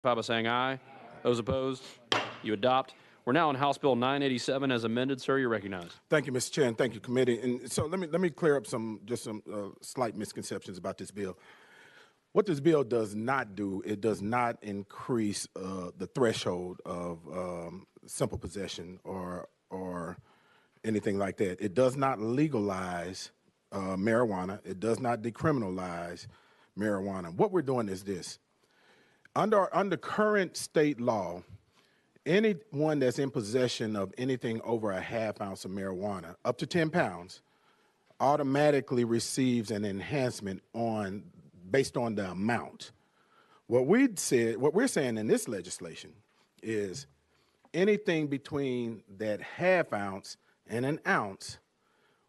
by saying aye. Those opposed, you adopt. We're now on House Bill 987 as amended. Sir, you're recognized. Thank you, Mr. Chair, and thank you, committee. And so let me clear up some slight misconceptions about this bill. What this bill does not do, it does not increase the threshold of simple possession or anything like that. It does not legalize marijuana. It does not decriminalize marijuana. What we're doing is this. Under current state law, anyone that's in possession of anything over a half ounce of marijuana, up to 10 pounds, automatically receives an enhancement based on the amount. What we're saying in this legislation is anything between that half ounce and an ounce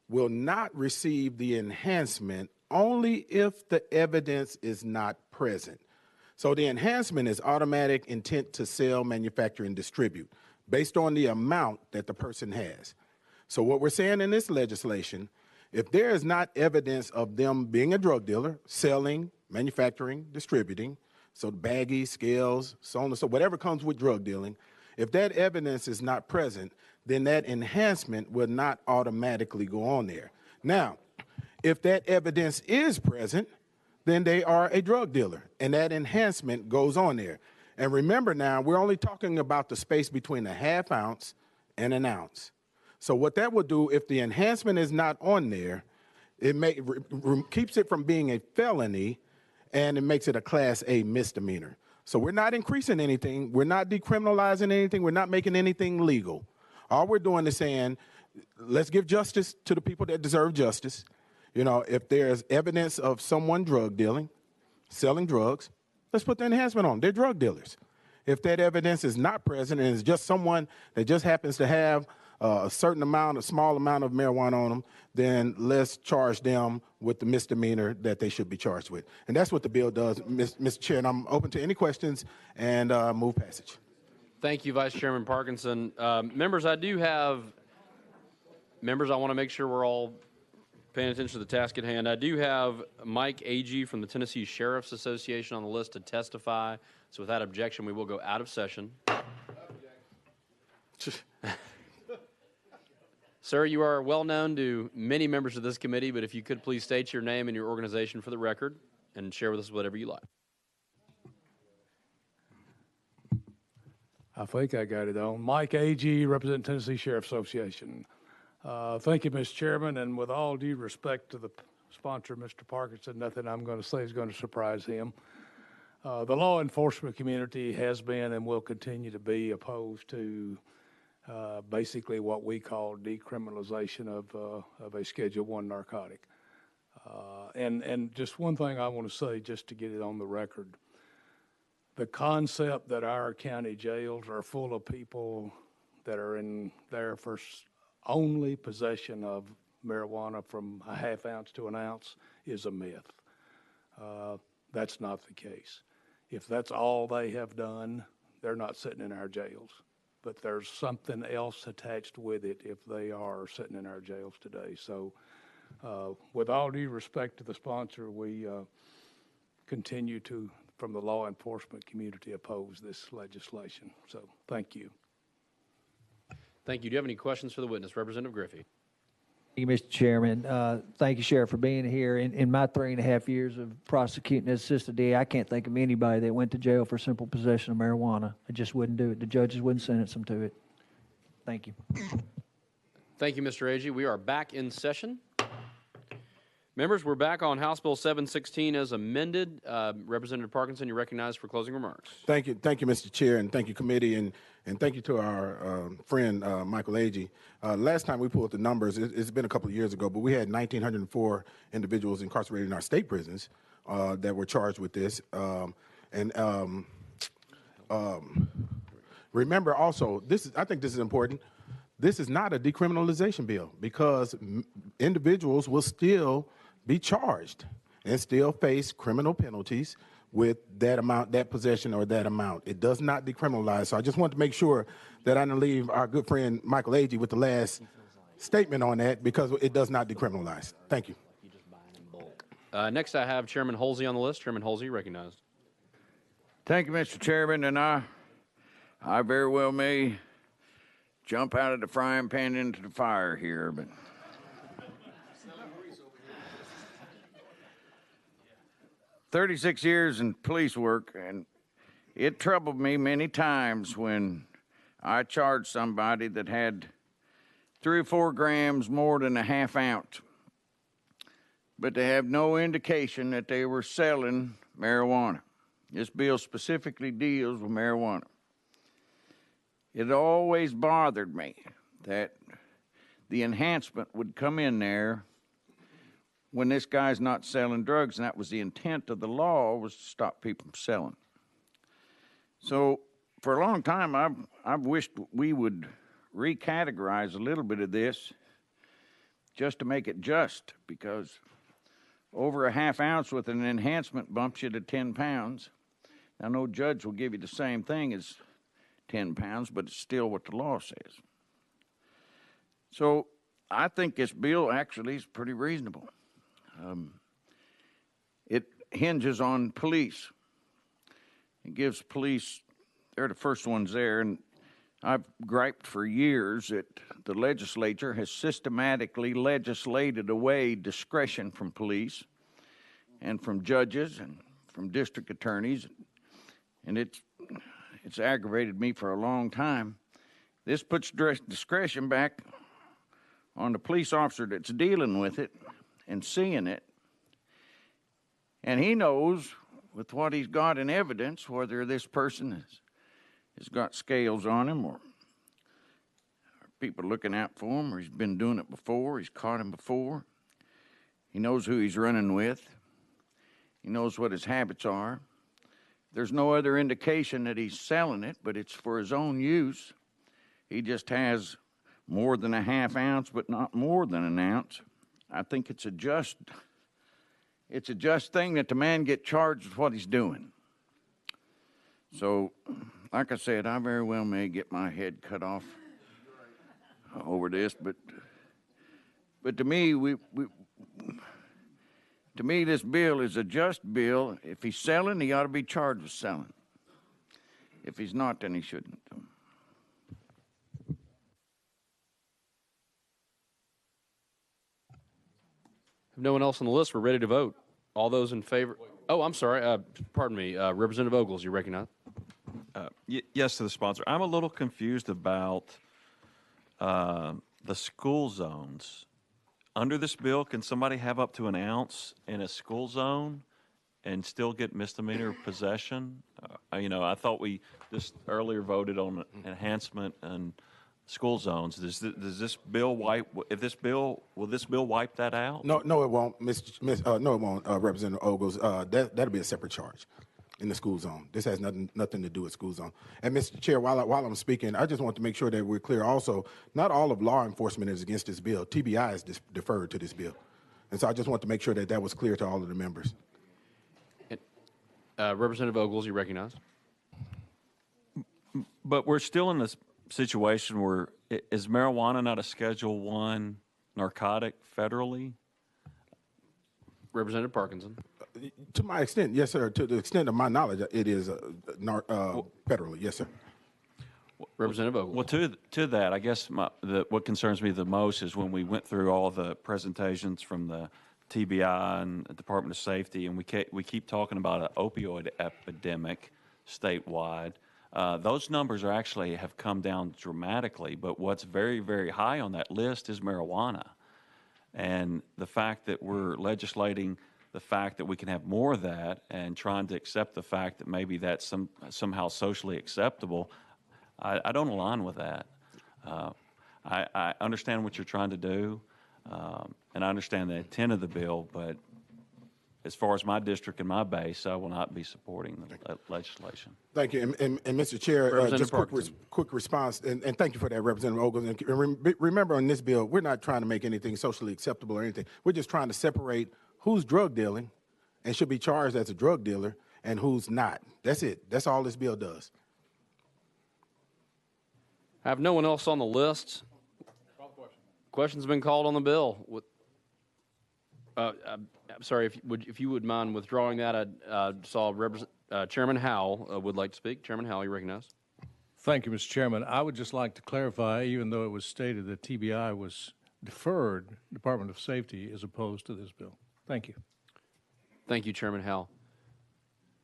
will not receive the enhancement only if the evidence is not present. So the enhancement is automatic intent to sell, manufacture, and distribute based on the amount that the person has. So what we're saying in this legislation, if there is not evidence of them being a drug dealer, selling, manufacturing, distributing, so baggies, scales, so on and so, whatever comes with drug dealing, if that evidence is not present, then that enhancement will not automatically go on there. Now, if that evidence is present, then they are a drug dealer, and that enhancement goes on there. And remember now, we're only talking about the space between a half ounce and an ounce. So what that will do, if the enhancement is not on there, it keeps it from being a felony, and it makes it a Class A misdemeanor. So we're not increasing anything. We're not decriminalizing anything. We're not making anything legal. All we're doing is saying, let's give justice to the people that deserve justice. You know, if there's evidence of someone drug dealing, selling drugs, let's put the enhancement on. They're drug dealers. If that evidence is not present and it's just someone that just happens to have a certain amount, a small amount of marijuana on them, then let's charge them with the misdemeanor that they should be charged with. And that's what the bill does, Mr. Chair, and I'm open to any questions and move passage. Thank you, Vice Chairman Parkinson. Members, I want to make sure we're all paying attention to the task at hand. I do have Mike Agee from the Tennessee Sheriff's Association on the list to testify. So without objection, we will go out of session. Sir, you are well known to many members of this committee, but if you could please state your name and your organization for the record and share with us whatever you like. I think I got it on. Mike Agee, representing Tennessee Sheriff's Association. Thank you, Mr. Chairman, and with all due respect to the sponsor, Mr. Parkinson, nothing I'm going to say is going to surprise him. The law enforcement community has been and will continue to be opposed to basically what we call decriminalization of a Schedule I narcotic. And just one thing I want to say, just to get it on the record, the concept that our county jails are full of people that are in there for only possession of marijuana from a half ounce to an ounce is a myth. That's not the case. If that's all they have done, they're not sitting in our jails. But there's something else attached with it if they are sitting in our jails today. So with all due respect to the sponsor, we continue to, from the law enforcement community, oppose this legislation. So thank you. Thank you. Do you have any questions for the witness? Representative Griffey. Thank you, Mr. Chairman. Thank you, Sheriff, for being here. In my 3.5 years of prosecuting as assistant DA, I can't think of anybody that went to jail for simple possession of marijuana. I just wouldn't do it. The judges wouldn't sentence them to it. Thank you. Thank you, Mr. Agee. We are back in session. Members, we're back on House Bill 716 as amended. Representative Parkinson, you're recognized for closing remarks. Thank you, Mr. Chair, and thank you, committee, and thank you to our friend Michael Agee. Last time we pulled the numbers, it's been a couple of years ago, but we had 1,904 individuals incarcerated in our state prisons that were charged with this. Remember also, I think this is important. This is not a decriminalization bill because individuals will still be charged and still face criminal penalties with that amount, that possession, or that amount. It does not decriminalize. So I just want to make sure that I don't leave our good friend Michael Agee with the last statement on that because it does not decriminalize. Thank you. Next, I have Chairman Holsey on the list. Chairman Holsey, recognized. Thank you, Mr. Chairman, and I very well may jump out of the frying pan into the fire here, but 36 years in police work, and it troubled me many times when I charged somebody that had 3 or 4 grams more than a half ounce, but they have no indication that they were selling marijuana. This bill specifically deals with marijuana. It always bothered me that the enhancement would come in there when this guy's not selling drugs, and that was the intent of the law, was to stop people from selling. So for a long time, I've wished we would recategorize a little bit of this just to make it just, because over a half ounce with an enhancement bumps you to 10 pounds. Now, no judge will give you the same thing as 10 pounds, but it's still what the law says. So I think this bill actually is pretty reasonable. It hinges on police. It gives police, they're the first ones there, and I've griped for years that the legislature has systematically legislated away discretion from police and from judges and from district attorneys, and it's aggravated me for a long time. This puts discretion back on the police officer that's dealing with it and seeing it, and he knows with what he's got in evidence whether this person has got scales on him, or people looking out for him, or he's been doing it before, he's caught him before. He knows who he's running with. He knows what his habits are. There's no other indication that he's selling it, but it's for his own use. He just has more than a half ounce, but not more than an ounce. I think it's a just thing that the man get charged with what he's doing. So, like I said, I very well may get my head cut off over this, but to me, to me, this bill is a just bill. If he's selling, he ought to be charged with selling. If he's not, then he shouldn't. If no one else on the list, we're ready to vote. All those in favor? Oh, I'm sorry. Pardon me. Representative Ogles, you recognize? Yes, to the sponsor. I'm a little confused about the school zones. Under this bill, can somebody have up to an ounce in a school zone and still get misdemeanor possession? I thought we just earlier voted on enhancement and school zones. Does this bill wipe? Will this bill wipe that out? No, it won't, no, it won't, Representative Ogles. That'll be a separate charge in the school zone. This has nothing to do with school zone. And Mr. Chair, while I'm speaking, I just want to make sure that we're clear. Also, not all of law enforcement is against this bill. TBI is deferred to this bill, and so I just want to make sure that that was clear to all of the members. Representative Ogles, you recognize? But we're still in this situation where is marijuana not a Schedule I narcotic federally? Representative Parkinson. To my extent, yes, sir. To the extent of my knowledge, it is federally, yes, sir. Representative Ogles. Well, to that, I guess what concerns me the most is when we went through all the presentations from the TBI and the Department of Safety, and we keep talking about an opioid epidemic statewide. Those numbers have come down dramatically, but what's very, very high on that list is marijuana. And the fact that we're legislating the fact that we can have more of that and trying to accept the fact that maybe that's somehow socially acceptable, I don't align with that. I understand what you're trying to do, and I understand the intent of the bill, but as far as my district and my base, I will not be supporting the legislation. Thank you. And Mr. Chair, just quick response, and thank you for that, Representative Ogles. And remember, on this bill, we're not trying to make anything socially acceptable or anything. We're just trying to separate who's drug dealing and should be charged as a drug dealer and who's not. That's it. That's all this bill does. I have no one else on the list. Question's been called on the bill. I'm sorry, if you would mind withdrawing that. I saw Chairman Howell would like to speak. Chairman Howell, you recognize. Thank you, Mr. Chairman. I would just like to clarify, even though it was stated that TBI was deferred, Department of Safety, as opposed to this bill. Thank you. Thank you, Chairman Howell.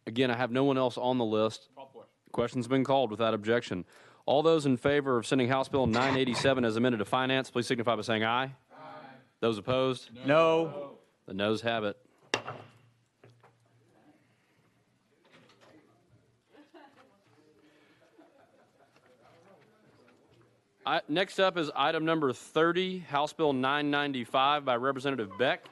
Again, I have no one else on the list. Question's been called without objection. All those in favor of sending House Bill 987 as amended to Finance, please signify by saying aye. Aye. Those opposed? No. The noes have it. Next up is item number 30, House Bill 995 by Representative Beck.